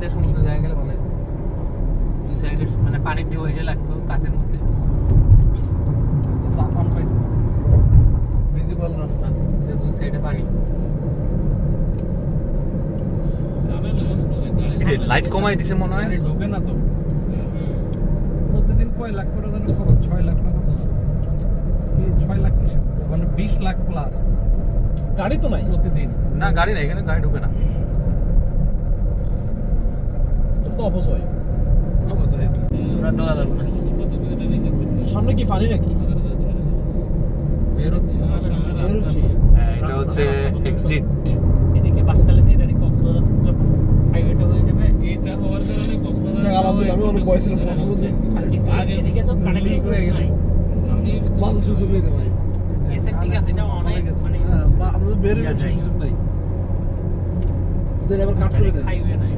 দিয়ে সমুদ্রে জায়গা গেলে ভালো হতো। দুই সাইডে মানে পানির ঢেউ এসে লাগতো কাছের মধ্যে। সাপান পাইছে ভিজিবল রাস্তা, দুই সাইডে পানি। লাইট কমাই দিছে মনে হয়। গাড়ি ঢোকে না তো প্রতিদিন কয় লাখ করে যেন খরচ 6 লাখ না কত 6 লাখ কি মানে 20 লাখ প্লাস গাড়ি তো নাই প্রতিদিন না গাড়ি নাই, এখানে গাড়ি ঢুকে না। তো অপচয় আমরা ডোলা যাবো না। সামনে কি পানি নাকি বের হচ্ছে হ্যাঁ, এটা হচ্ছে এক্সিট। এদিকে বাসকালে দিয়ে ডাইরেক্ট কক্সবাজার যখন হাইওয়েটা হয়ে যাবে, এটা হওয়ার কারণে কক্সবাজার আলহামদুলিল্লাহ আমি অনেক বয়স ছিল আগে এদিকে তো কানেক্ট হয়ে গেল। আমি মানুষ সুযোগ নিতে ভাই এসে ঠিক আছে, এটা অনেক মানে আমরা বের হয়ে সুযোগ নাই আবার কাট করে দেন হাইওয়ে নাই।